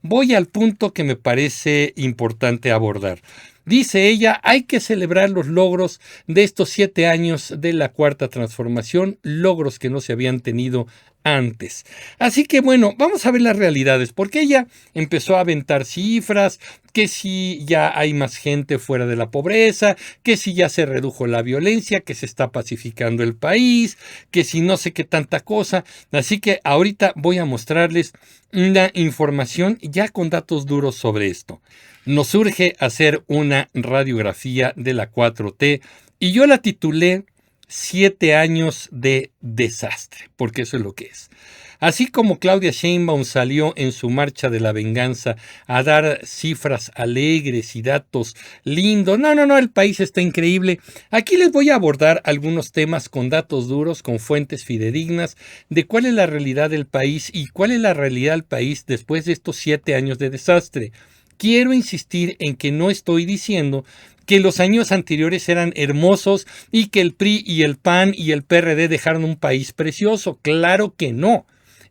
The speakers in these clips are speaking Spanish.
voy al punto que me parece importante abordar. Dice ella, hay que celebrar los logros de estos 7 años de la Cuarta Transformación, logros que no se habían tenido antes. Así que bueno, vamos a ver las realidades, porque ella empezó a aventar cifras, que si ya hay más gente fuera de la pobreza, que si ya se redujo la violencia, que se está pacificando el país, que si no sé qué tanta cosa. Así que ahorita voy a mostrarles una información ya con datos duros sobre esto. Nos urge hacer una radiografía de la 4T y yo la titulé 7 años de desastre, porque eso es lo que es. Así como Claudia Sheinbaum salió en su marcha de la venganza a dar cifras alegres y datos lindos, no, el país está increíble. Aquí les voy a abordar algunos temas con datos duros, con fuentes fidedignas, de cuál es la realidad del país y cuál es la realidad del país después de estos 7 años de desastre. Quiero insistir en que no estoy diciendo que los años anteriores eran hermosos y que el PRI y el PAN y el PRD dejaron un país precioso. Claro que no.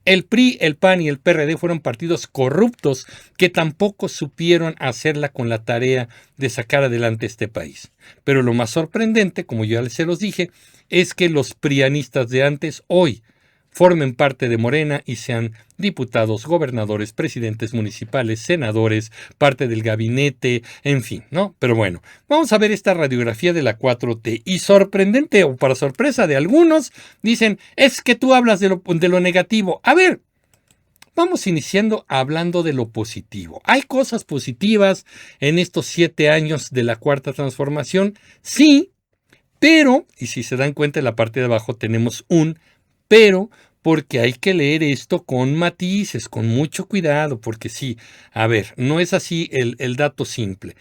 El PRI, el PAN y el PRD fueron partidos corruptos que tampoco supieron hacerla con la tarea de sacar adelante este país. Pero lo más sorprendente, como ya se los dije, es que los prianistas de antes hoy formen parte de Morena y sean diputados, gobernadores, presidentes municipales, senadores, parte del gabinete, en fin, ¿no? Pero bueno, vamos a ver esta radiografía de la 4T y sorprendente o para sorpresa de algunos, dicen, es que tú hablas de lo negativo. A ver, vamos iniciando hablando de lo positivo. ¿Hay cosas positivas en estos 7 años de la Cuarta Transformación? Sí, pero, y si se dan cuenta en la parte de abajo tenemos un pero, porque hay que leer esto con matices, con mucho cuidado, porque sí, a ver, no es así el dato simple.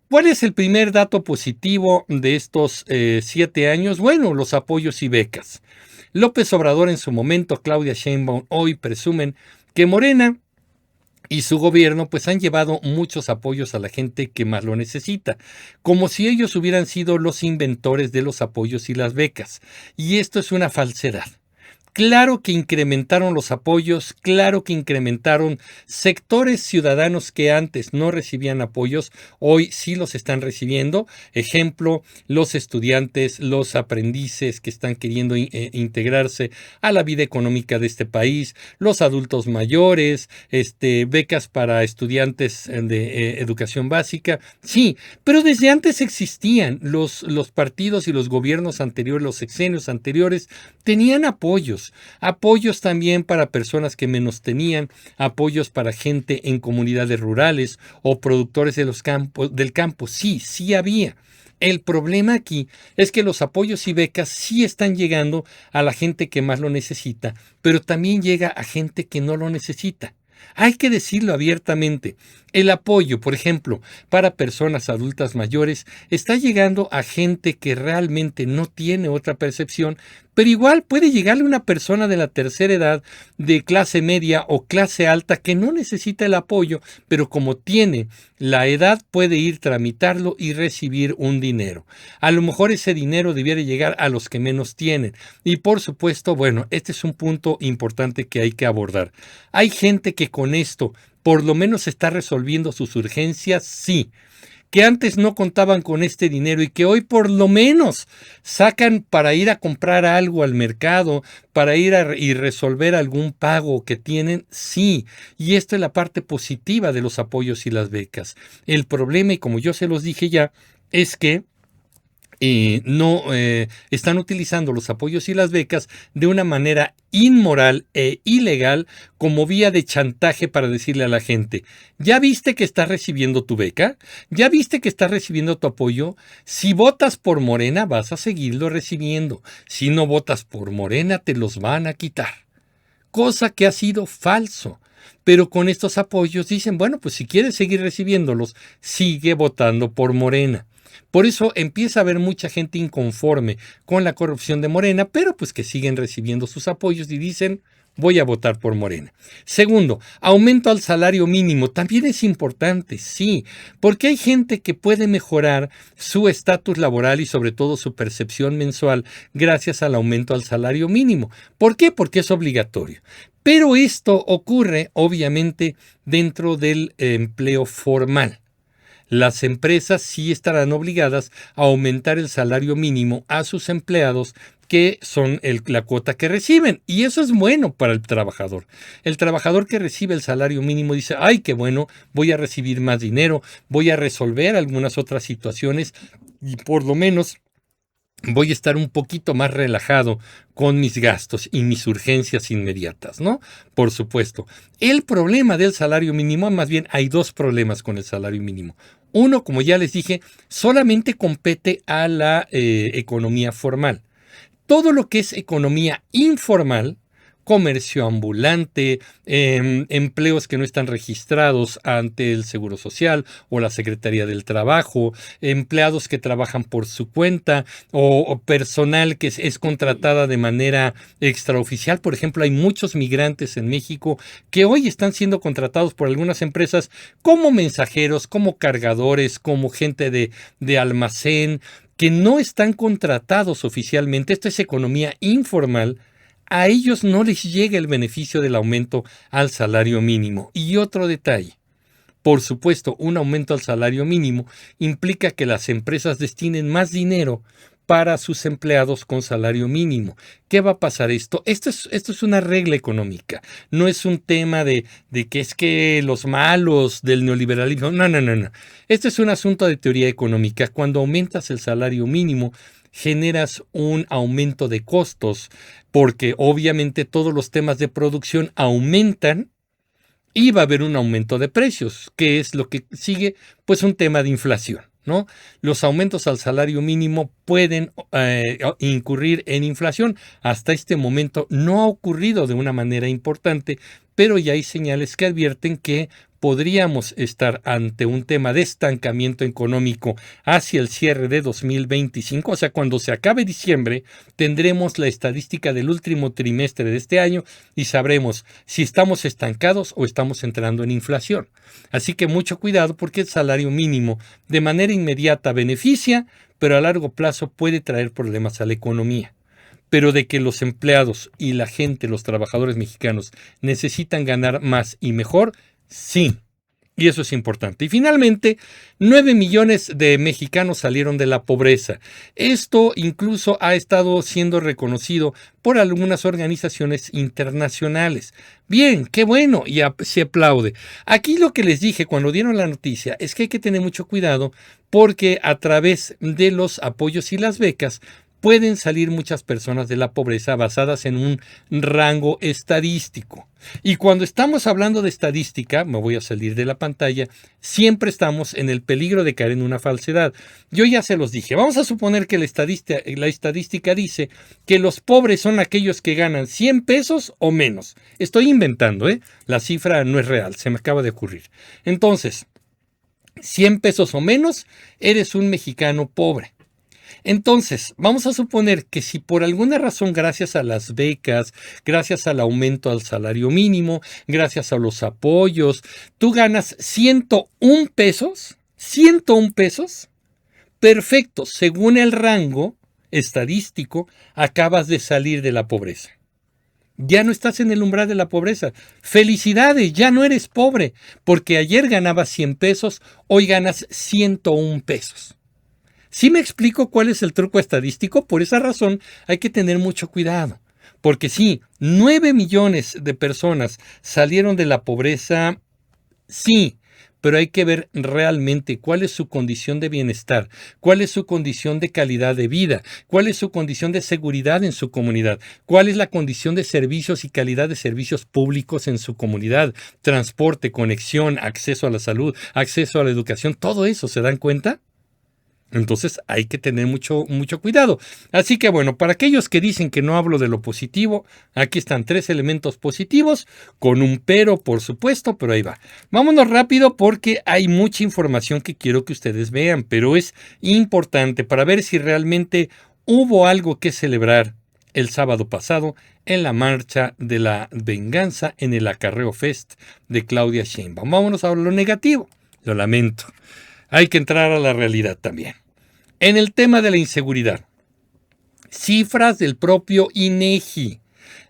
¿Cuál es el primer dato positivo de estos 7 años? Bueno, los apoyos y becas. López Obrador en su momento, Claudia Sheinbaum hoy presumen que Morena y su gobierno pues han llevado muchos apoyos a la gente que más lo necesita, como si ellos hubieran sido los inventores de los apoyos y las becas. Y esto es una falsedad. Claro que incrementaron los apoyos, claro que incrementaron sectores ciudadanos que antes no recibían apoyos, hoy sí los están recibiendo. Ejemplo, los estudiantes, los aprendices que están queriendo integrarse a la vida económica de este país, los adultos mayores, becas para estudiantes de educación básica. Sí, pero desde antes existían los partidos y los gobiernos anteriores, los sexenios anteriores, tenían apoyos también para personas que menos tenían, apoyos para gente en comunidades rurales o productores de del campo. Sí había. El problema aquí es que los apoyos y becas sí están llegando a la gente que más lo necesita, pero también llega a gente que no lo necesita. Hay que decirlo abiertamente. El apoyo, por ejemplo, para personas adultas mayores está llegando a gente que realmente no tiene otra percepción, pero igual puede llegarle una persona de la tercera edad, de clase media o clase alta que no necesita el apoyo, pero como tiene la edad puede ir tramitarlo y recibir un dinero. A lo mejor ese dinero debiera llegar a los que menos tienen. Y por supuesto, bueno, este es un punto importante que hay que abordar. Hay gente que con esto por lo menos está resolviendo sus urgencias, sí, que antes no contaban con este dinero y que hoy por lo menos sacan para ir a comprar algo al mercado, para ir y resolver algún pago que tienen, sí. Y esto es la parte positiva de los apoyos y las becas. El problema, y como yo se los dije ya, es que no están utilizando los apoyos y las becas de una manera inmoral e ilegal como vía de chantaje para decirle a la gente, ¿ya viste que estás recibiendo tu beca? ¿Ya viste que estás recibiendo tu apoyo? Si votas por Morena vas a seguirlo recibiendo. Si no votas por Morena te los van a quitar. Cosa que ha sido falso. Pero con estos apoyos dicen, bueno, pues si quieres seguir recibiéndolos, sigue votando por Morena. Por eso empieza a haber mucha gente inconforme con la corrupción de Morena, pero pues que siguen recibiendo sus apoyos y dicen, voy a votar por Morena. Segundo, aumento al salario mínimo. También es importante, sí, porque hay gente que puede mejorar su estatus laboral y sobre todo su percepción mensual gracias al aumento al salario mínimo. ¿Por qué? Porque es obligatorio. Pero esto ocurre, obviamente, dentro del empleo formal. Las empresas sí estarán obligadas a aumentar el salario mínimo a sus empleados, que son la cuota que reciben. Y eso es bueno para el trabajador. El trabajador que recibe el salario mínimo dice, ay, qué bueno, voy a recibir más dinero, voy a resolver algunas otras situaciones y por lo menos voy a estar un poquito más relajado con mis gastos y mis urgencias inmediatas, ¿no? Por supuesto. El problema del salario mínimo, más bien hay dos problemas con el salario mínimo. Uno, como ya les dije, solamente compete a la economía formal. Todo lo que es economía informal, comercio ambulante, empleos que no están registrados ante el Seguro Social o la Secretaría del Trabajo, empleados que trabajan por su cuenta o personal que es contratada de manera extraoficial. Por ejemplo, hay muchos migrantes en México que hoy están siendo contratados por algunas empresas como mensajeros, como cargadores, como gente de almacén, que no están contratados oficialmente. Esto es economía informal. A ellos no les llega el beneficio del aumento al salario mínimo. Y otro detalle, por supuesto, un aumento al salario mínimo implica que las empresas destinen más dinero para sus empleados con salario mínimo. ¿Qué va a pasar esto? Esto es una regla económica, no es un tema de que es que los malos del neoliberalismo, no. Esto es un asunto de teoría económica. Cuando aumentas el salario mínimo, generas un aumento de costos, porque obviamente todos los temas de producción aumentan y va a haber un aumento de precios, que es lo que sigue, pues un tema de inflación, ¿no? Los aumentos al salario mínimo pueden incurrir en inflación. Hasta este momento no ha ocurrido de una manera importante, pero ya hay señales que advierten que podríamos estar ante un tema de estancamiento económico hacia el cierre de 2025, o sea, cuando se acabe diciembre, tendremos la estadística del último trimestre de este año y sabremos si estamos estancados o estamos entrando en inflación. Así que mucho cuidado, porque el salario mínimo de manera inmediata beneficia, pero a largo plazo puede traer problemas a la economía. Pero de que los empleados y la gente, los trabajadores mexicanos, necesitan ganar más y mejor, sí. Y eso es importante. Y finalmente, 9 millones de mexicanos salieron de la pobreza. Esto incluso ha estado siendo reconocido por algunas organizaciones internacionales. Bien, qué bueno, y se aplaude. Aquí lo que les dije cuando dieron la noticia es que hay que tener mucho cuidado, porque a través de los apoyos y las becas pueden salir muchas personas de la pobreza basadas en un rango estadístico. Y cuando estamos hablando de estadística, me voy a salir de la pantalla, siempre estamos en el peligro de caer en una falsedad. Yo ya se los dije, vamos a suponer que la estadística dice que los pobres son aquellos que ganan 100 pesos o menos. Estoy inventando, la cifra no es real, se me acaba de ocurrir. Entonces, 100 pesos o menos, eres un mexicano pobre. Entonces, vamos a suponer que si por alguna razón, gracias a las becas, gracias al aumento al salario mínimo, gracias a los apoyos, tú ganas 101 pesos, 101 pesos, perfecto, según el rango estadístico, acabas de salir de la pobreza. Ya no estás en el umbral de la pobreza. Felicidades, ya no eres pobre, porque ayer ganabas 100 pesos, hoy ganas 101 pesos. ¿Sí me explico cuál es el truco estadístico? Por esa razón hay que tener mucho cuidado. Porque sí, 9 millones de personas salieron de la pobreza, sí, pero hay que ver realmente cuál es su condición de bienestar, cuál es su condición de calidad de vida, cuál es su condición de seguridad en su comunidad, cuál es la condición de servicios y calidad de servicios públicos en su comunidad, transporte, conexión, acceso a la salud, acceso a la educación, todo eso, ¿se dan cuenta? Entonces hay que tener mucho cuidado. Así que bueno, para aquellos que dicen que no hablo de lo positivo, aquí están 3 elementos positivos, con un pero, por supuesto, pero ahí va. Vámonos rápido porque hay mucha información que quiero que ustedes vean, pero es importante para ver si realmente hubo algo que celebrar el sábado pasado en la marcha de la venganza en el Acarreo Fest de Claudia Sheinbaum. Vámonos a lo negativo. Lo lamento. Hay que entrar a la realidad también. En el tema de la inseguridad, cifras del propio INEGI.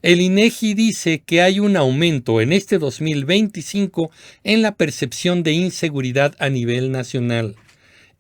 El INEGI dice que hay un aumento en este 2025 en la percepción de inseguridad a nivel nacional.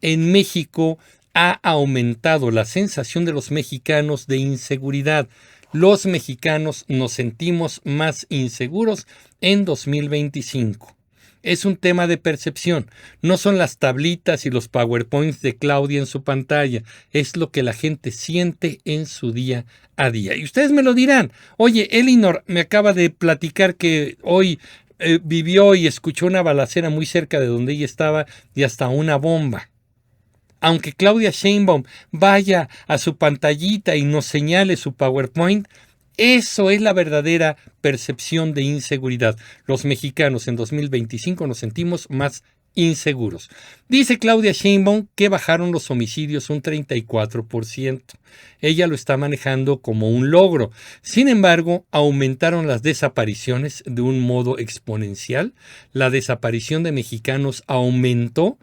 En México ha aumentado la sensación de los mexicanos de inseguridad. Los mexicanos nos sentimos más inseguros en 2025. Es un tema de percepción. No son las tablitas y los PowerPoints de Claudia en su pantalla. Es lo que la gente siente en su día a día. Y ustedes me lo dirán. Oye, Elinor me acaba de platicar que hoy vivió y escuchó una balacera muy cerca de donde ella estaba y hasta una bomba. Aunque Claudia Sheinbaum vaya a su pantallita y nos señale su PowerPoint, eso es la verdadera percepción de inseguridad. Los mexicanos en 2025 nos sentimos más inseguros. Dice Claudia Sheinbaum que bajaron los homicidios un 34%. Ella lo está manejando como un logro. Sin embargo, aumentaron las desapariciones de un modo exponencial. La desaparición de mexicanos aumentó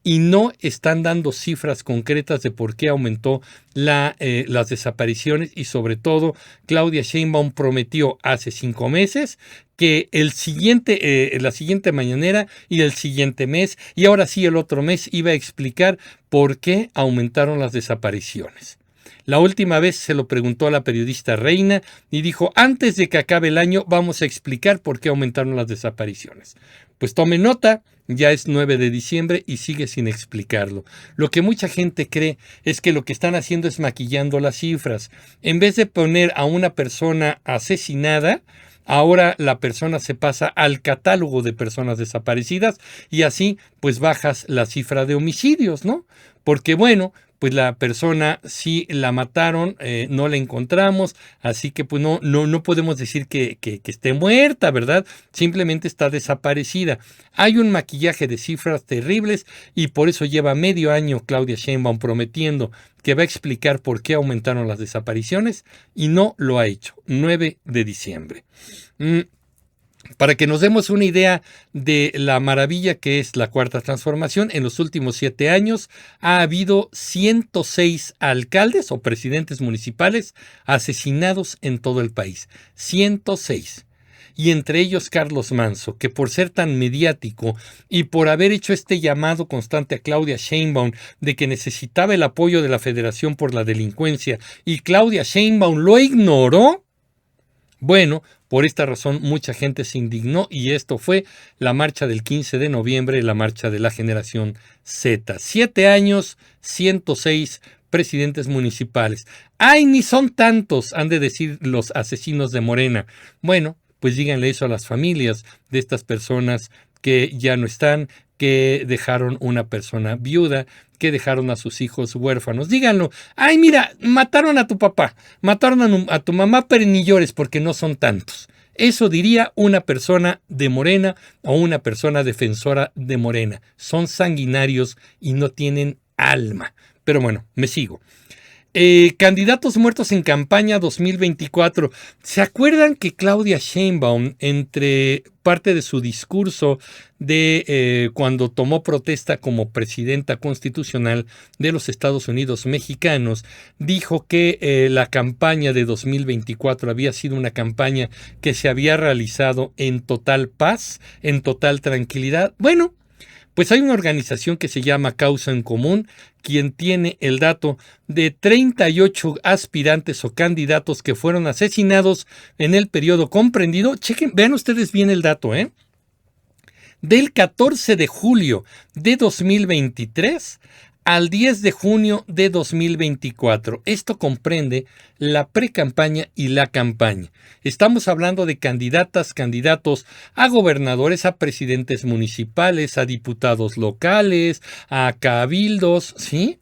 y no están dando cifras concretas de por qué aumentó las desapariciones, y sobre todo Claudia Sheinbaum prometió hace 5 meses que la siguiente mañanera y el siguiente mes y ahora sí el otro mes iba a explicar por qué aumentaron las desapariciones. La última vez se lo preguntó a la periodista Reina y dijo: antes de que acabe el año vamos a explicar por qué aumentaron las desapariciones. Pues tome nota, ya es 9 de diciembre y sigue sin explicarlo. Lo que mucha gente cree es que lo que están haciendo es maquillando las cifras. En vez de poner a una persona asesinada, ahora la persona se pasa al catálogo de personas desaparecidas y así pues bajas la cifra de homicidios, ¿no? Porque bueno, pues la persona sí la mataron, no la encontramos, así que pues no podemos decir que esté muerta, ¿verdad? Simplemente está desaparecida. Hay un maquillaje de cifras terribles y por eso lleva medio año Claudia Sheinbaum prometiendo que va a explicar por qué aumentaron las desapariciones y no lo ha hecho. 9 de diciembre. Para que nos demos una idea de la maravilla que es la Cuarta Transformación, en los últimos 7 años ha habido 106 alcaldes o presidentes municipales asesinados en todo el país. 106. Y entre ellos Carlos Manzo, que por ser tan mediático y por haber hecho este llamado constante a Claudia Sheinbaum de que necesitaba el apoyo de la Federación por la delincuencia y Claudia Sheinbaum lo ignoró, bueno, por esta razón mucha gente se indignó y esto fue la marcha del 15 de noviembre, la marcha de la generación Z. 7 años, 106 presidentes municipales. ¡Ay, ni son tantos!, han de decir los asesinos de Morena. Bueno, pues díganle eso a las familias de estas personas que ya no están, que dejaron una persona viuda, que dejaron a sus hijos huérfanos. Díganlo. Ay, mira, mataron a tu papá, mataron a tu mamá, pero ni llores porque no son tantos. Eso diría una persona de Morena o una persona defensora de Morena. Son sanguinarios y no tienen alma. Pero bueno, me sigo. Candidatos muertos en campaña 2024. ¿Se acuerdan que Claudia Sheinbaum, entre parte de su discurso de cuando tomó protesta como presidenta constitucional de los Estados Unidos mexicanos, dijo que la campaña de 2024 había sido una campaña que se había realizado en total paz, en total tranquilidad? Bueno, pues hay una organización que se llama Causa en Común, quien tiene el dato de 38 aspirantes o candidatos que fueron asesinados en el periodo comprendido. Chequen, vean ustedes bien el dato, del 14 de julio de 2023 al 10 de junio de 2024. Esto comprende la precampaña y la campaña. Estamos hablando de candidatas, candidatos a gobernadores, a presidentes municipales, a diputados locales, a cabildos, ¿sí?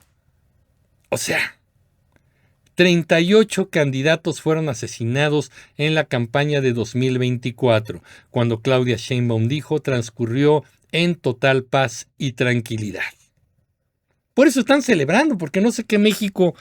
O sea, 38 candidatos fueron asesinados en la campaña de 2024, cuando Claudia Sheinbaum dijo transcurrió en total paz y tranquilidad. Por eso están celebrando, porque no sé qué México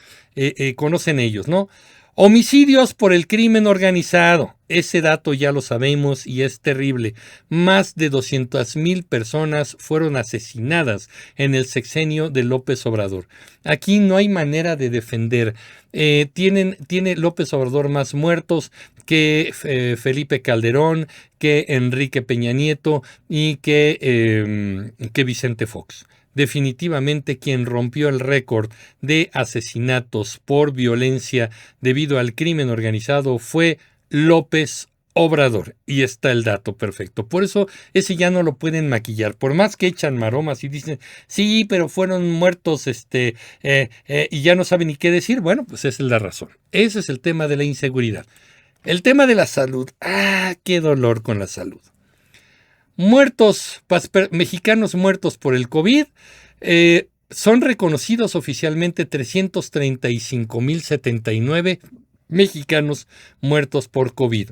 conocen ellos, ¿no? Homicidios por el crimen organizado. Ese dato ya lo sabemos y es terrible. Más de 200,000 personas fueron asesinadas en el sexenio de López Obrador. Aquí no hay manera de defender. Tiene López Obrador más muertos que Felipe Calderón, que Enrique Peña Nieto y que Vicente Fox. Definitivamente quien rompió el récord de asesinatos por violencia debido al crimen organizado fue López Obrador. Y está el dato perfecto. Por eso ese ya no lo pueden maquillar. Por más que echan maromas y dicen, sí, pero fueron muertos y ya no saben ni qué decir. Bueno, pues esa es la razón. Ese es el tema de la inseguridad. El tema de la salud. Qué dolor con la salud. Mexicanos muertos por el COVID, son reconocidos oficialmente 335,079 mexicanos muertos por COVID.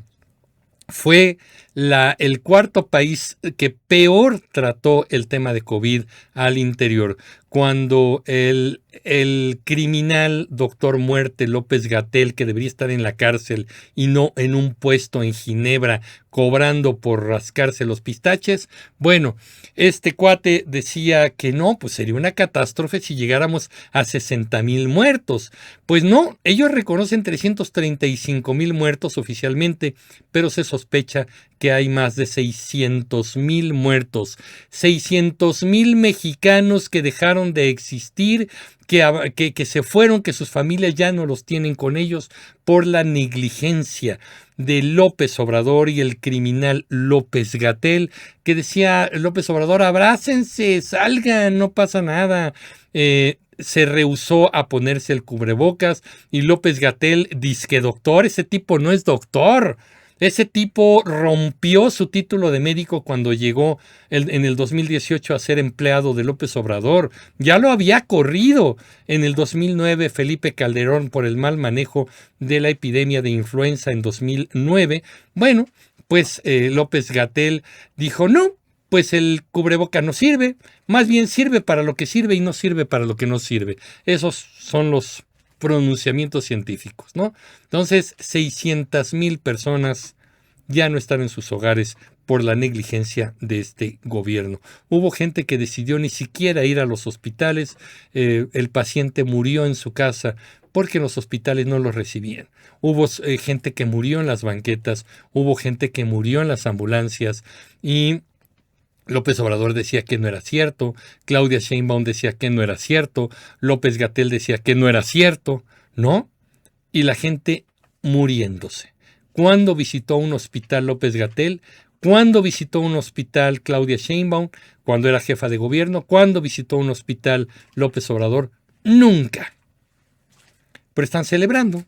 Fue el cuarto país que peor trató el tema de COVID al interior, cuando el criminal doctor muerte López-Gatell, que debería estar en la cárcel y no en un puesto en Ginebra cobrando por rascarse los pistaches. Bueno, este cuate decía que no, pues sería una catástrofe si llegáramos a 60,000 muertos. Pues no, ellos reconocen 335,000 muertos oficialmente, pero se sospecha que hay más de 600,000 muertos, 600,000 mexicanos que dejaron de existir, que se fueron, que sus familias ya no los tienen con ellos por la negligencia de López Obrador y el criminal López-Gatell, que decía López Obrador, abrácense, salgan, no pasa nada. Se rehusó a ponerse el cubrebocas y López-Gatell dizque doctor, ese tipo no es doctor. Ese tipo rompió su título de médico cuando llegó en el 2018 a ser empleado de López Obrador. Ya lo había corrido en el 2009 Felipe Calderón por el mal manejo de la epidemia de influenza en 2009. Bueno, pues López-Gatell dijo no. Pues el cubreboca no sirve, más bien sirve para lo que sirve y no sirve para lo que no sirve. Esos son los pronunciamientos científicos, ¿no? Entonces, 600,000 personas ya no están en sus hogares por la negligencia de este gobierno. Hubo gente que decidió ni siquiera ir a los hospitales, el paciente murió en su casa porque en los hospitales no los recibían. Hubo gente que murió en las banquetas, hubo gente que murió en las ambulancias y López Obrador decía que no era cierto, Claudia Sheinbaum decía que no era cierto, López-Gatell decía que no era cierto, ¿no? Y la gente muriéndose. ¿Cuándo visitó un hospital López-Gatell? ¿Cuándo visitó un hospital Claudia Sheinbaum? Cuando era jefa de gobierno. ¿Cuándo visitó un hospital López Obrador? Nunca. Pero están celebrando.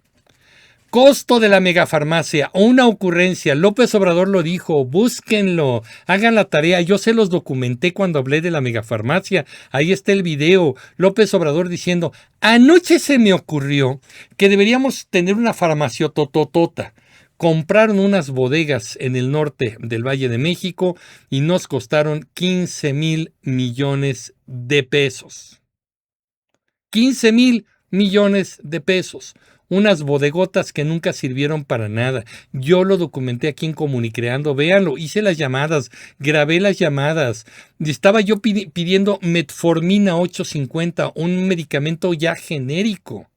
Costo de la megafarmacia, una ocurrencia, López Obrador lo dijo, búsquenlo, hagan la tarea, yo se los documenté cuando hablé de la megafarmacia, ahí está el video, López Obrador diciendo, anoche se me ocurrió que deberíamos tener una farmacia tototota. Compraron unas bodegas en el norte del Valle de México y nos costaron 15,000 millones de pesos. 15,000 millones de pesos. Unas bodegotas que nunca sirvieron para nada. Yo lo documenté aquí en Comunicreando, véanlo, hice las llamadas, grabé las llamadas. Estaba yo pidiendo Metformina 850, un medicamento ya genérico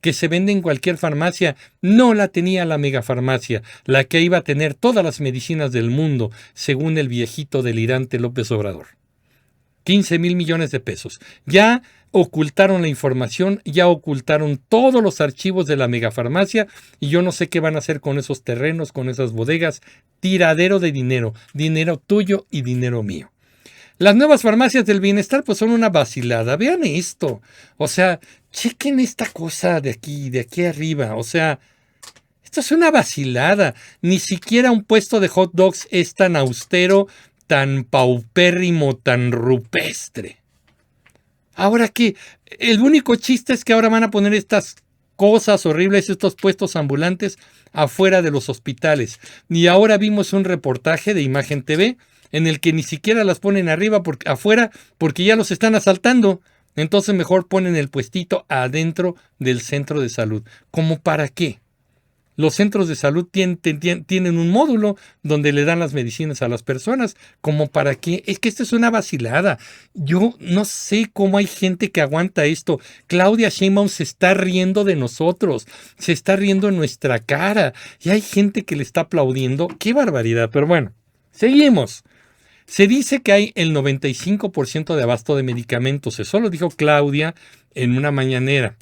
que se vende en cualquier farmacia. No la tenía la megafarmacia, la que iba a tener todas las medicinas del mundo, según el viejito delirante López Obrador. 15,000 millones de pesos. Ya ocultaron la información, ya ocultaron todos los archivos de la megafarmacia y yo no sé qué van a hacer con esos terrenos, con esas bodegas. Tiradero de dinero, dinero tuyo y dinero mío. Las nuevas farmacias del bienestar pues son una vacilada. Vean esto. O sea, chequen esta cosa de aquí arriba. O sea, esto es una vacilada. Ni siquiera un puesto de hot dogs es tan austero, tan paupérrimo, tan rupestre. Ahora que el único chiste es que ahora van a poner estas cosas horribles, estos puestos ambulantes afuera de los hospitales. Y ahora vimos un reportaje de Imagen TV en el que ni siquiera las ponen afuera porque ya los están asaltando. Entonces mejor ponen el puestito adentro del centro de salud. ¿Cómo para qué? Los centros de salud tienen un módulo donde le dan las medicinas a las personas. ¿Como para qué? Es que esto es una vacilada. Yo no sé cómo hay gente que aguanta esto. Claudia Sheinbaum se está riendo de nosotros, se está riendo en nuestra cara. Y hay gente que le está aplaudiendo. ¡Qué barbaridad! Pero bueno, seguimos. Se dice que hay el 95% de abasto de medicamentos. Eso lo dijo Claudia en una mañanera.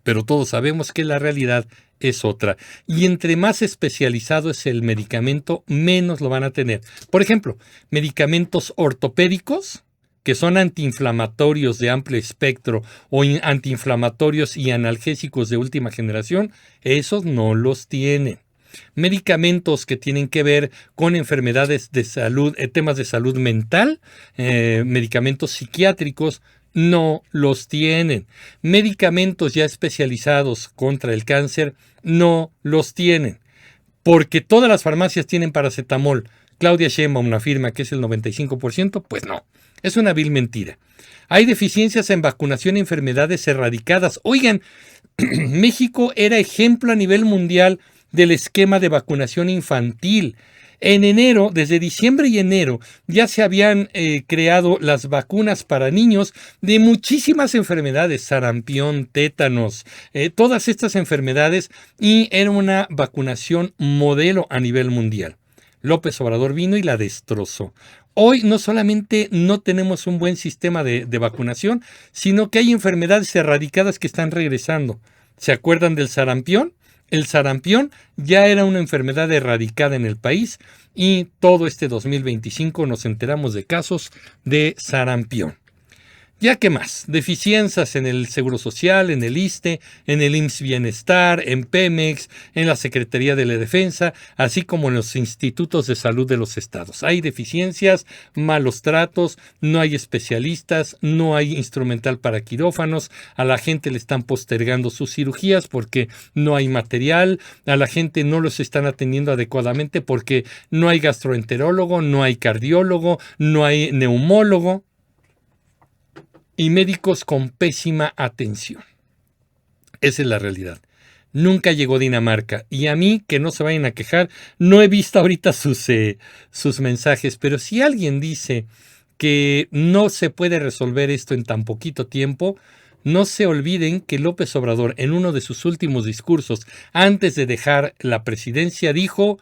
Pero todos sabemos que la realidad es otra. Y entre más especializado es el medicamento, menos lo van a tener. Por ejemplo, medicamentos ortopédicos, que son antiinflamatorios de amplio espectro o antiinflamatorios y analgésicos de última generación, esos no los tienen. Medicamentos que tienen que ver con enfermedades de salud, temas de salud mental, medicamentos psiquiátricos, no los tienen. Medicamentos ya especializados contra el cáncer, no los tienen. Porque todas las farmacias tienen paracetamol. Claudia Sheinbaum afirma que es el 95%, pues no, es una vil mentira. Hay deficiencias en vacunación y enfermedades erradicadas. Oigan, México era ejemplo a nivel mundial del esquema de vacunación infantil. En enero, desde diciembre y enero, ya se habían creado las vacunas para niños de muchísimas enfermedades, sarampión, tétanos, todas estas enfermedades, y era una vacunación modelo a nivel mundial. López Obrador vino y la destrozó. Hoy no solamente no tenemos un buen sistema de vacunación, sino que hay enfermedades erradicadas que están regresando. ¿Se acuerdan del sarampión? El sarampión ya era una enfermedad erradicada en el país y todo este 2025 nos enteramos de casos de sarampión. ¿Ya qué más? Deficiencias en el Seguro Social, en el ISSSTE, en el IMSS Bienestar, en Pemex, en la Secretaría de la Defensa, así como en los institutos de salud de los estados. Hay deficiencias, malos tratos, no hay especialistas, no hay instrumental para quirófanos, a la gente le están postergando sus cirugías porque no hay material, a la gente no los están atendiendo adecuadamente porque no hay gastroenterólogo, no hay cardiólogo, no hay neumólogo. Y médicos con pésima atención. Esa es la realidad. Nunca llegó Dinamarca. Y a mí, que no se vayan a quejar, no he visto ahorita sus mensajes. Pero si alguien dice que no se puede resolver esto en tan poquito tiempo, no se olviden que López Obrador, en uno de sus últimos discursos, antes de dejar la presidencia, dijo: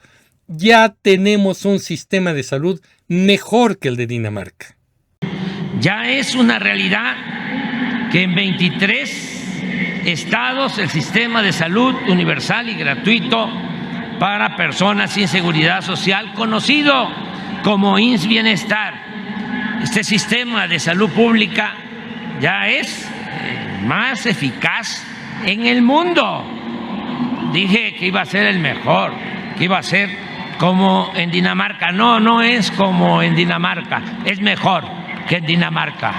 ya tenemos un sistema de salud mejor que el de Dinamarca. Ya es una realidad que en 23 estados el sistema de salud universal y gratuito para personas sin seguridad social, conocido como IMSS Bienestar, este sistema de salud pública ya es más eficaz en el mundo. Dije que iba a ser el mejor, que iba a ser como en Dinamarca. No, no es como en Dinamarca, es mejor que en Dinamarca.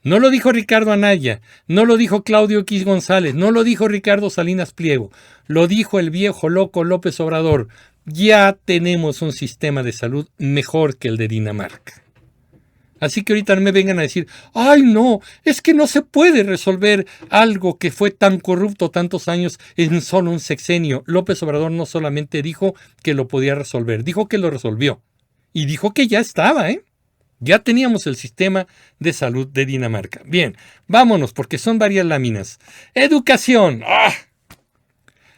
No lo dijo Ricardo Anaya, no lo dijo Claudio X González, no lo dijo Ricardo Salinas Pliego, lo dijo el viejo loco López Obrador. Ya tenemos un sistema de salud mejor que el de Dinamarca. Así que ahorita no me vengan a decir: ¡ay no! Es que no se puede resolver algo que fue tan corrupto tantos años en solo un sexenio. López Obrador no solamente dijo que lo podía resolver, dijo que lo resolvió. Y dijo que ya estaba, ya teníamos el sistema de salud de Dinamarca. Bien, vámonos porque son varias láminas. Educación. ¡Ah!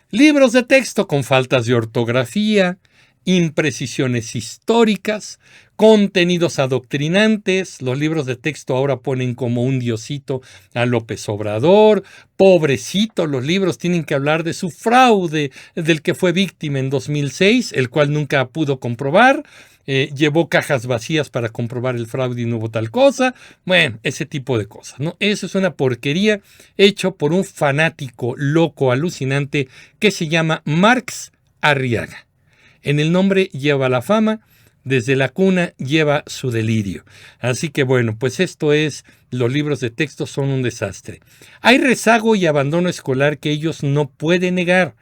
Libros de texto con faltas de ortografía, imprecisiones históricas, contenidos adoctrinantes. Los libros de texto ahora ponen como un diosito a López Obrador. Pobrecito, los libros tienen que hablar de su fraude del que fue víctima en 2006, el cual nunca pudo comprobar. Llevó cajas vacías para comprobar el fraude y no hubo tal cosa. Bueno, ese tipo de cosas, ¿no? Eso es una porquería hecho por un fanático loco alucinante que se llama Marx Arriaga. En el nombre lleva la fama, desde la cuna lleva su delirio. Así que bueno, pues esto es, los libros de texto son un desastre. Hay rezago y abandono escolar que ellos no pueden negar.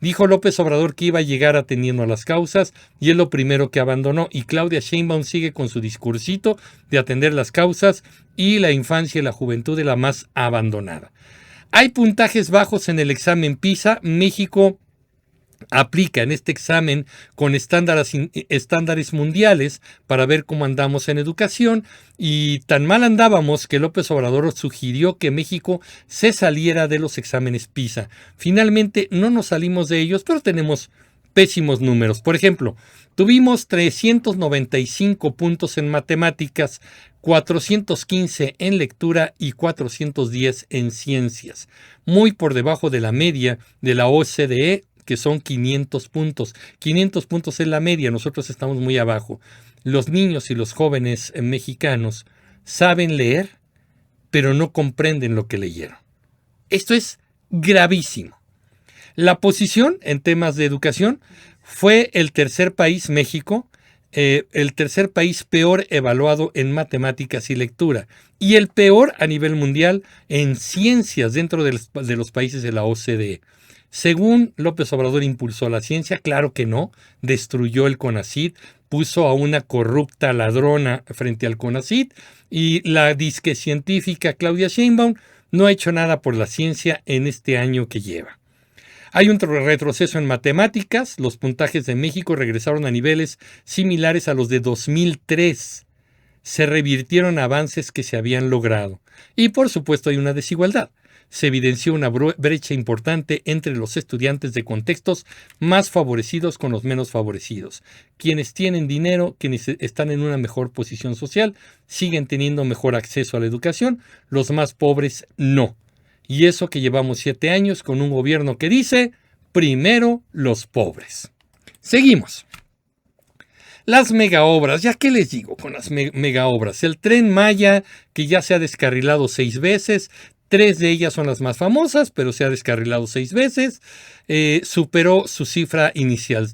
Dijo López Obrador que iba a llegar atendiendo a las causas y es lo primero que abandonó. Y Claudia Sheinbaum sigue con su discursito de atender las causas y la infancia y la juventud de la más abandonada. Hay puntajes bajos en el examen PISA. México aplica en este examen con estándares mundiales para ver cómo andamos en educación, y tan mal andábamos que López Obrador sugirió que México se saliera de los exámenes PISA. Finalmente no nos salimos de ellos, pero tenemos pésimos números. Por ejemplo, tuvimos 395 puntos en matemáticas, 415 en lectura y 410 en ciencias, muy por debajo de la media de la OCDE, que son 500 puntos. 500 puntos es la media, nosotros estamos muy abajo. Los niños y los jóvenes mexicanos saben leer, pero no comprenden lo que leyeron. Esto es gravísimo. La posición en temas de educación fue el tercer país, México, el tercer país peor evaluado en matemáticas y lectura, y el peor a nivel mundial en ciencias dentro de los países de la OCDE. Según López Obrador, ¿impulsó la ciencia? Claro que no. Destruyó el CONACYT, puso a una corrupta ladrona frente al CONACYT, y la disque científica Claudia Sheinbaum no ha hecho nada por la ciencia en este año que lleva. Hay un retroceso en matemáticas. Los puntajes de México regresaron a niveles similares a los de 2003. Se revirtieron avances que se habían logrado. Y por supuesto hay una desigualdad. Se evidenció una brecha importante entre los estudiantes de contextos más favorecidos con los menos favorecidos. Quienes tienen dinero, quienes están en una mejor posición social, siguen teniendo mejor acceso a la educación. Los más pobres no. Y eso que llevamos 7 años con un gobierno que dice, primero los pobres. Seguimos. Las megaobras, ¿ya qué les digo con las megaobras? El Tren Maya, que ya se ha descarrilado 6 veces, 3 de ellas son las más famosas, pero se ha descarrilado 6 veces, superó su cifra inicial.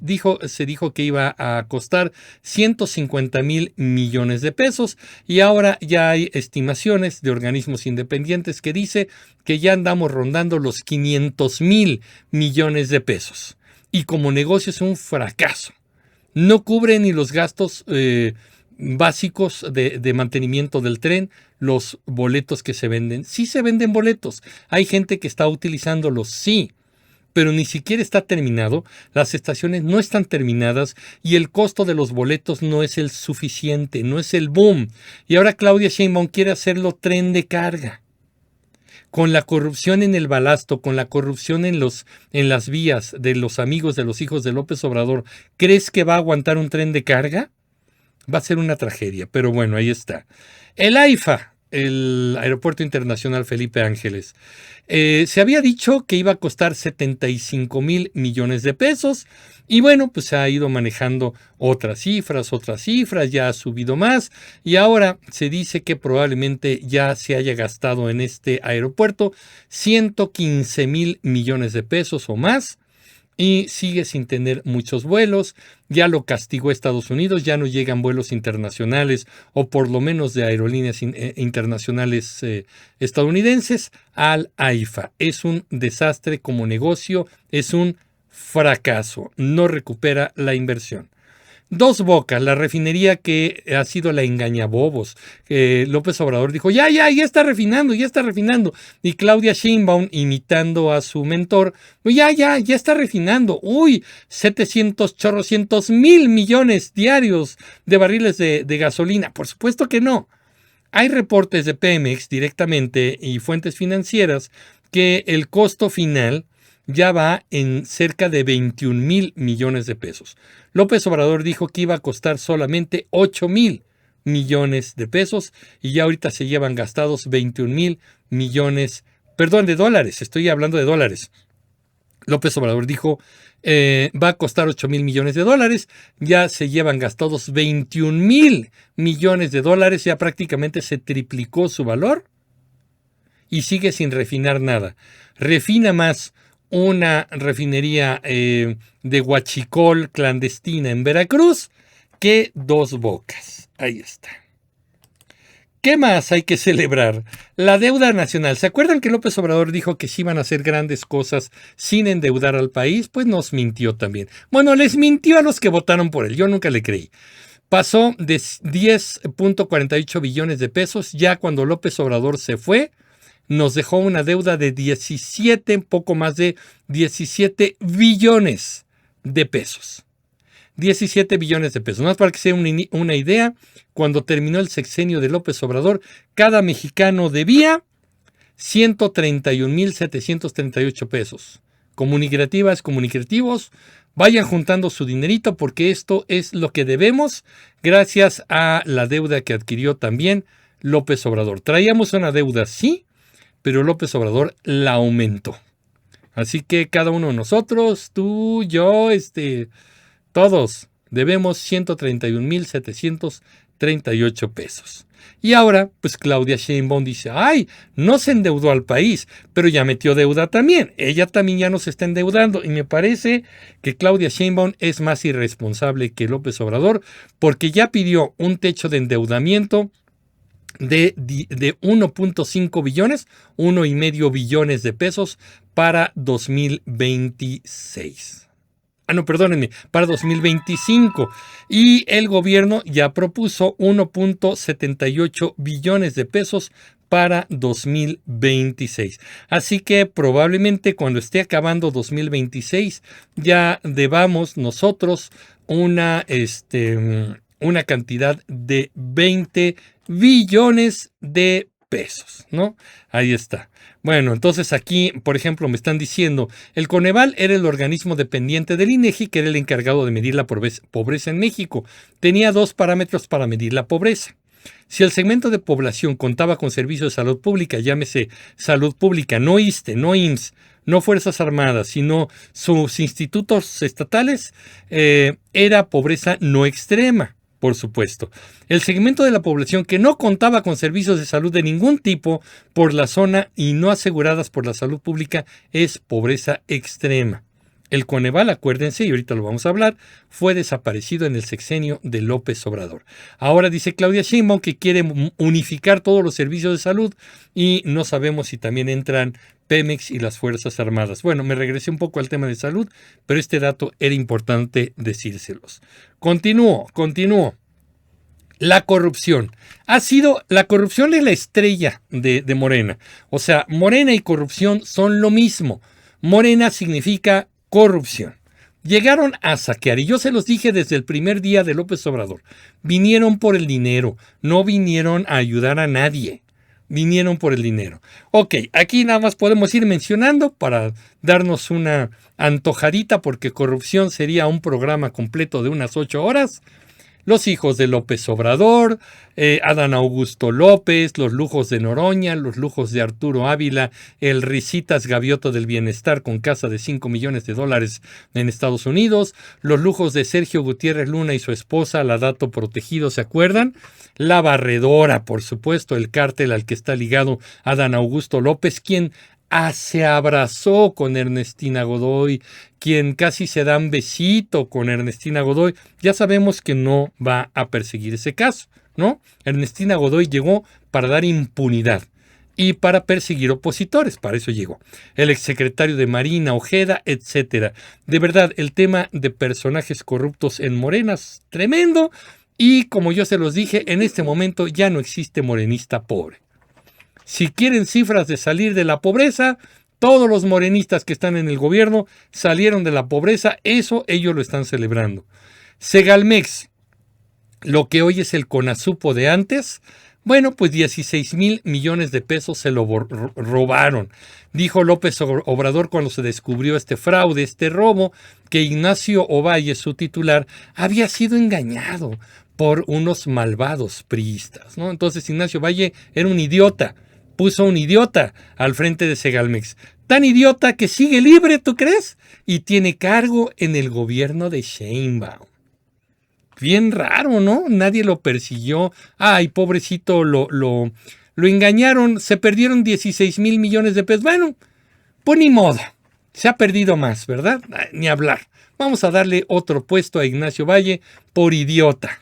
Se dijo que iba a costar 150,000 millones de pesos, y ahora ya hay estimaciones de organismos independientes que dice que ya andamos rondando los 500,000 millones de pesos. Y como negocio es un fracaso. No cubre ni los gastos básicos de mantenimiento del tren, los boletos que se venden. Sí se venden boletos, hay gente que está utilizándolos, sí, pero ni siquiera está terminado, las estaciones no están terminadas y el costo de los boletos no es el suficiente, no es el boom. Y ahora Claudia Sheinbaum quiere hacerlo tren de carga. Con la corrupción en el balasto, con la corrupción en las vías de los amigos de los hijos de López Obrador, ¿crees que va a aguantar un tren de carga? Va a ser una tragedia, pero bueno, ahí está. El AIFA, el Aeropuerto Internacional Felipe Ángeles, se había dicho que iba a costar 75,000 millones de pesos, y bueno, pues se ha ido manejando otras cifras, ya ha subido más, y ahora se dice que probablemente ya se haya gastado en este aeropuerto 115,000 millones de pesos o más, y sigue sin tener muchos vuelos. Ya lo castigó Estados Unidos, ya no llegan vuelos internacionales, o por lo menos de aerolíneas internacionales estadounidenses, al AIFA. Es un desastre como negocio, es un fracaso, no recupera la inversión. Dos Bocas, la refinería que ha sido la engañabobos. López Obrador dijo, ya está refinando. Y Claudia Sheinbaum, imitando a su mentor, ya está refinando. Uy, 700,000 millones diarios de barriles de gasolina. Por supuesto que no. Hay reportes de Pemex directamente y fuentes financieras que el costo final ya va en cerca de 21,000 millones de pesos. López Obrador dijo que iba a costar solamente 8,000 millones de pesos, y ya ahorita se llevan gastados 21,000 millones, de dólares, estoy hablando de dólares. López Obrador dijo, va a costar 8,000 millones de dólares, ya se llevan gastados 21,000 millones de dólares, ya prácticamente se triplicó su valor, y sigue sin refinar nada. Refina más una refinería de huachicol clandestina en Veracruz que Dos Bocas. Ahí está. ¿Qué más hay que celebrar? La deuda nacional. ¿Se acuerdan que López Obrador dijo que sí iban a hacer grandes cosas sin endeudar al país? Pues nos mintió también. Bueno, les mintió a los que votaron por él. Yo nunca le creí. Pasó de 10.48 billones de pesos ya cuando López Obrador se fue. nos dejó una deuda de 17, poco más de 17 billones de pesos. 17 billones de pesos. Más para que sea una idea, cuando terminó el sexenio de López Obrador, cada mexicano debía 131,738 pesos. Comunicativas, comunicativos, vayan juntando su dinerito porque esto es lo que debemos gracias a la deuda que adquirió también López Obrador. Traíamos una deuda, sí, pero López Obrador la aumentó. Así que cada uno de nosotros, tú, yo, todos debemos 131,738 pesos. Y ahora, pues Claudia Sheinbaum dice, ay, no se endeudó al país, pero ya metió deuda también. Ella también ya nos está endeudando. Y me parece que Claudia Sheinbaum es más irresponsable que López Obrador porque ya pidió un techo de endeudamiento de 1.5 billones, 1,5 billones de pesos para 2026. No, perdónenme, para 2025. Y el gobierno ya propuso 1.78 billones de pesos para 2026. Así que probablemente cuando esté acabando 2026 ya debamos nosotros una cantidad de 20 billones de pesos, ¿no? Ahí está. Bueno, entonces aquí, por ejemplo, me están diciendo, el Coneval era el organismo dependiente del INEGI, que era el encargado de medir la pobreza en México. Tenía 2 parámetros para medir la pobreza. Si el segmento de población contaba con servicios de salud pública, llámese salud pública, no ISSSTE, no IMSS, no Fuerzas Armadas, sino sus institutos estatales, era pobreza no extrema. Por supuesto. El segmento de la población que no contaba con servicios de salud de ningún tipo por la zona y no aseguradas por la salud pública es pobreza extrema. El Coneval, acuérdense, y ahorita lo vamos a hablar, fue desaparecido en el sexenio de López Obrador. Ahora dice Claudia Sheinbaum que quiere unificar todos los servicios de salud y no sabemos si también entran Pemex y las Fuerzas Armadas. Bueno, me regresé un poco al tema de salud, pero este dato era importante decírselos. Continúo. La corrupción. La corrupción es la estrella de Morena. O sea, Morena y corrupción son lo mismo. Morena significa corrupción. Llegaron a saquear, y yo se los dije desde el primer día de López Obrador. Vinieron por el dinero, no vinieron a ayudar a nadie. Vinieron por el dinero. Ok, aquí nada más podemos ir mencionando para darnos una antojadita, porque corrupción sería un programa completo de unas 8 horas. Los hijos de López Obrador, Adán Augusto López, los lujos de Noroña, los lujos de Arturo Ávila, el Risitas Gaviota del Bienestar con casa de $5 millones en Estados Unidos, los lujos de Sergio Gutiérrez Luna y su esposa, la Dato Protegido, ¿se acuerdan? La Barredora, por supuesto, el cártel al que está ligado Adán Augusto López, quien se abrazó con Ernestina Godoy, quien casi se da un besito con Ernestina Godoy. Ya sabemos que no va a perseguir ese caso, ¿no? Ernestina Godoy llegó para dar impunidad y para perseguir opositores, para eso llegó. El exsecretario de Marina, Ojeda, etcétera. De verdad, el tema de personajes corruptos en Morena es tremendo y, como yo se los dije, en este momento ya no existe morenista pobre. Si quieren cifras de salir de la pobreza, todos los morenistas que están en el gobierno salieron de la pobreza, eso ellos lo están celebrando. Segalmex, lo que hoy es el Conasupo de antes, bueno, pues 16,000 millones de pesos se lo robaron. Dijo López Obrador cuando se descubrió este fraude, este robo, que Ignacio Ovalle, su titular, había sido engañado por unos malvados priistas, ¿no? Entonces Ignacio Ovalle era un idiota. Puso un idiota al frente de Segalmex. Tan idiota que sigue libre, ¿tú crees? Y tiene cargo en el gobierno de Sheinbaum. Bien raro, ¿no? Nadie lo persiguió. Ay, pobrecito, lo engañaron. Se perdieron 16,000 millones de pesos. Bueno, pues ni modo. Se ha perdido más, ¿verdad? Ni hablar. Vamos a darle otro puesto a Ignacio Valle por idiota.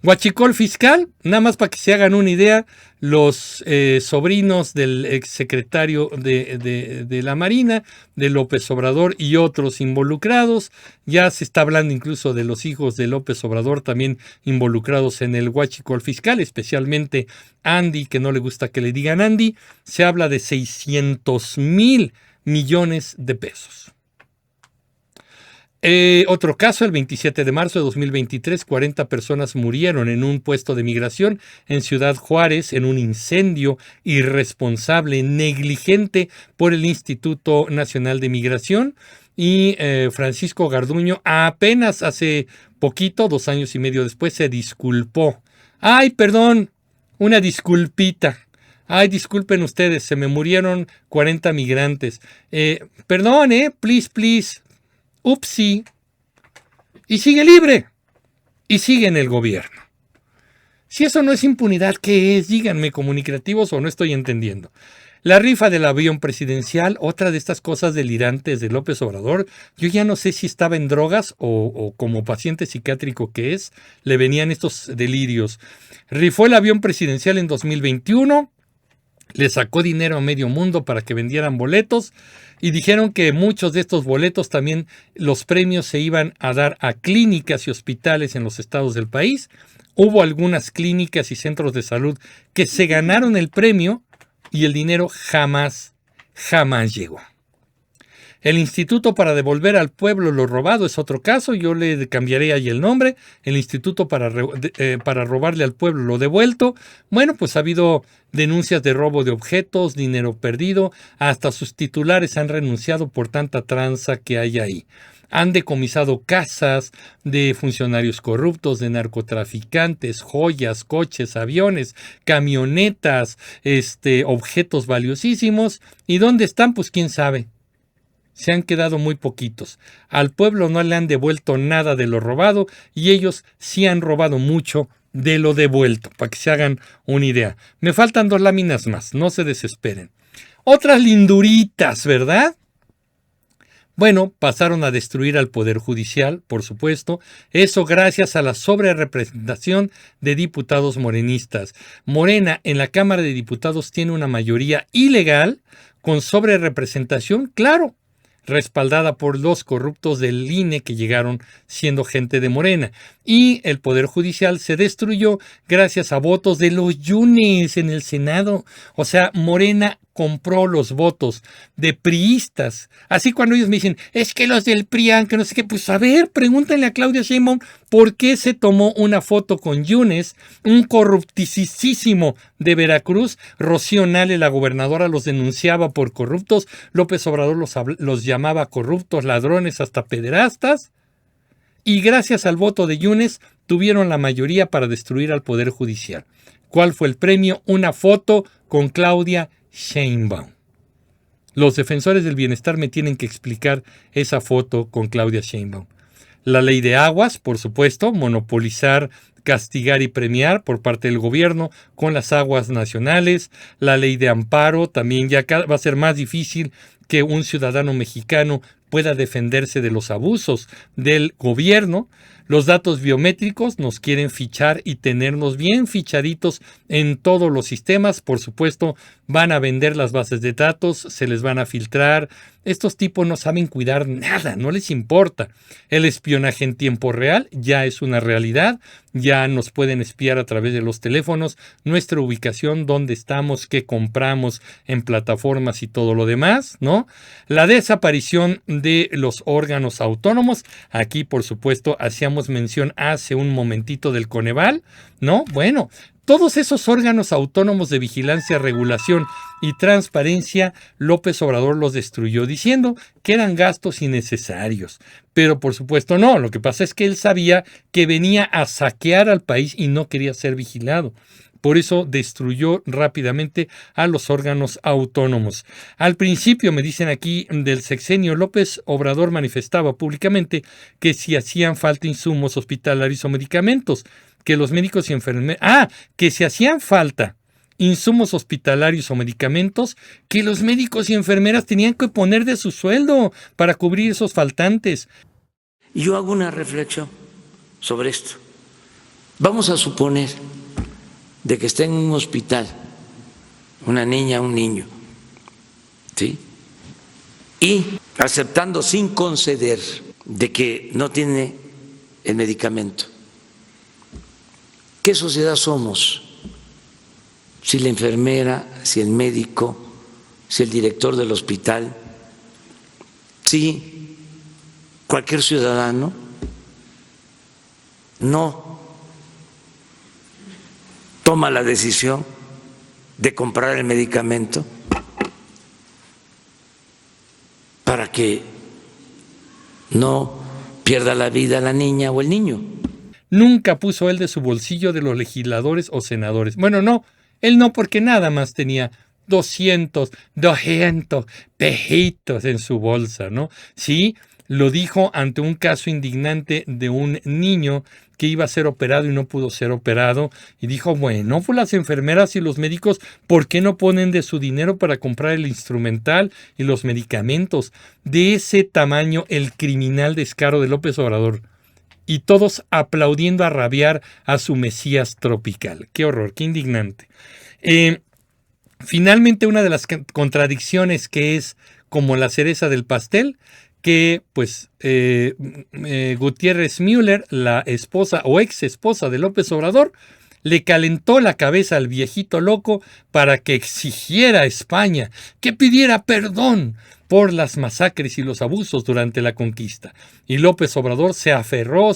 Huachicol fiscal, nada más para que se hagan una idea, los sobrinos del exsecretario de la Marina, de López Obrador y otros involucrados. Ya se está hablando incluso de los hijos de López Obrador también involucrados en el huachicol fiscal, especialmente Andy, que no le gusta que le digan Andy. Se habla de 600,000 millones de pesos. Otro caso, el 27 de marzo de 2023, 40 personas murieron en un puesto de migración en Ciudad Juárez en un incendio irresponsable, negligente por el Instituto Nacional de Migración. Y Francisco Garduño apenas hace poquito, 2 años y medio después, se disculpó. ¡Ay, perdón! Una disculpita. Ay, disculpen ustedes, se me murieron 40 migrantes. Perdón, please, please. Upsi. Y sigue libre. Y sigue en el gobierno. Si eso no es impunidad, ¿qué es? Díganme, comunicativos, o no estoy entendiendo. La rifa del avión presidencial, otra de estas cosas delirantes de López Obrador. Yo ya no sé si estaba en drogas o como paciente psiquiátrico que es, le venían estos delirios. Rifó el avión presidencial en 2021. Le sacó dinero a medio mundo para que vendieran boletos y dijeron que muchos de estos boletos también los premios se iban a dar a clínicas y hospitales en los estados del país. Hubo algunas clínicas y centros de salud que se ganaron el premio y el dinero jamás llegó. El Instituto para Devolver al Pueblo lo Robado es otro caso, yo le cambiaré ahí el nombre, el Instituto para robarle al pueblo lo devuelto. Bueno, pues ha habido denuncias de robo de objetos, dinero perdido, hasta sus titulares han renunciado por tanta tranza que hay ahí. Han decomisado casas de funcionarios corruptos, de narcotraficantes, joyas, coches, aviones, camionetas, objetos valiosísimos. ¿Y dónde están? Pues quién sabe. Se han quedado muy poquitos. Al pueblo no le han devuelto nada de lo robado y ellos sí han robado mucho de lo devuelto, para que se hagan una idea. Me faltan 2 láminas más, no se desesperen. Otras linduritas, ¿verdad? Bueno, pasaron a destruir al Poder Judicial, por supuesto, eso gracias a la sobrerepresentación de diputados morenistas. Morena en la Cámara de Diputados tiene una mayoría ilegal con sobrerepresentación, claro, respaldada por los corruptos del INE que llegaron siendo gente de Morena. Y el Poder Judicial se destruyó gracias a votos de los Yunes en el Senado. O sea, Morena compró los votos de priistas. Así cuando ellos me dicen, es que los del PRIAN, que no sé qué, pues a ver, pregúntenle a Claudia Sheinbaum por qué se tomó una foto con Yunes, un corrupticísimo de Veracruz. Rocío Nale, la gobernadora, los denunciaba por corruptos. López Obrador los llamaba corruptos, ladrones, hasta pederastas. Y gracias al voto de Yunes tuvieron la mayoría para destruir al Poder Judicial. ¿Cuál fue el premio? Una foto con Claudia Sheinbaum. Los defensores del bienestar me tienen que explicar esa foto con Claudia Sheinbaum. La ley de aguas, por supuesto, monopolizar, castigar y premiar por parte del gobierno con las aguas nacionales. La ley de amparo también ya va a ser más difícil que un ciudadano mexicano pueda defenderse de los abusos del gobierno. Los datos biométricos nos quieren fichar y tenernos bien fichaditos en todos los sistemas. Por supuesto, van a vender las bases de datos, se les van a filtrar. Estos tipos no saben cuidar nada, no les importa. El espionaje en tiempo real ya es una realidad. Ya nos pueden espiar a través de los teléfonos, nuestra ubicación, dónde estamos, qué compramos en plataformas y todo lo demás, ¿no? La desaparición de los órganos autónomos. Aquí, por supuesto, hacíamos mención hace un momentito del Coneval, ¿no? Bueno, todos esos órganos autónomos de vigilancia, regulación y transparencia, López Obrador los destruyó diciendo que eran gastos innecesarios. Pero por supuesto no, lo que pasa es que él sabía que venía a saquear al país y no quería ser vigilado. Por eso destruyó rápidamente a los órganos autónomos. Al principio, me dicen aquí, del sexenio, López Obrador manifestaba públicamente que si hacían falta insumos hospitalarios o medicamentos, que los médicos y enfermeras... que si hacían falta insumos hospitalarios o medicamentos, que los médicos y enfermeras tenían que poner de su sueldo para cubrir esos faltantes. Yo hago una reflexión sobre esto. Vamos a suponer de que está en un hospital una niña, un niño, ¿sí? Y aceptando sin conceder de que no tiene el medicamento. ¿Qué sociedad somos? Si la enfermera, si el médico, si el director del hospital, si cualquier ciudadano no toma la decisión de comprar el medicamento para que no pierda la vida la niña o el niño. Nunca puso él de su bolsillo de los legisladores o senadores. Bueno, no, él no, porque nada más tenía 200 pejitos en su bolsa, ¿no? Sí, lo dijo ante un caso indignante de un niño que iba a ser operado y no pudo ser operado, y dijo, bueno, pues las enfermeras y los médicos, ¿por qué no ponen de su dinero para comprar el instrumental y los medicamentos? De ese tamaño el criminal descaro de López Obrador. Y todos aplaudiendo a rabiar a su Mesías tropical. Qué horror, qué indignante. Finalmente, una de las contradicciones que es como la cereza del pastel, que pues Gutiérrez Müller, la esposa o ex esposa de López Obrador, le calentó la cabeza al viejito loco para que exigiera a España que pidiera perdón por las masacres y los abusos durante la conquista. Y López Obrador se aferró,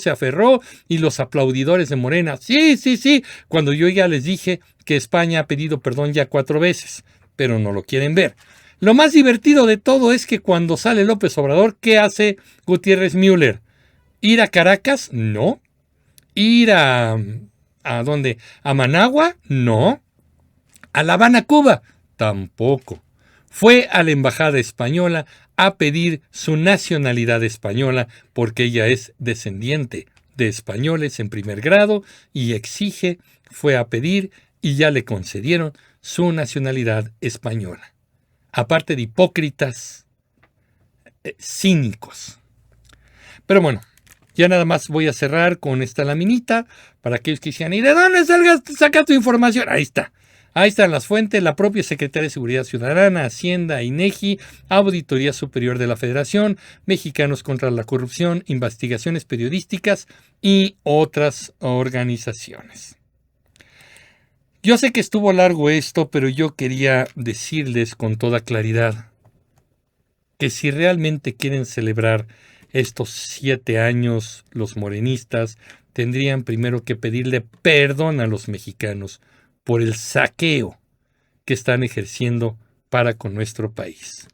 y los aplaudidores de Morena, sí, cuando yo ya les dije que España ha pedido perdón ya 4 veces, pero no lo quieren ver. Lo más divertido de todo es que cuando sale López Obrador, ¿qué hace Gutiérrez Müller? ¿Ir a Caracas? No. ¿Ir a dónde? ¿A Managua? No. ¿A La Habana, Cuba? Tampoco. Fue a la embajada española a pedir su nacionalidad española porque ella es descendiente de españoles en primer grado y fue a pedir y ya le concedieron su nacionalidad española. Aparte de hipócritas, cínicos. Pero bueno, ya nada más voy a cerrar con esta laminita para aquellos que decían, ¿y de dónde saca tu información? Ahí está. Ahí están las fuentes, la propia Secretaría de Seguridad Ciudadana, Hacienda, INEGI, Auditoría Superior de la Federación, Mexicanos contra la Corrupción, investigaciones periodísticas y otras organizaciones. Yo sé que estuvo largo esto, pero yo quería decirles con toda claridad que si realmente quieren celebrar estos 7 años los morenistas, tendrían primero que pedirle perdón a los mexicanos por el saqueo que están ejerciendo para con nuestro país.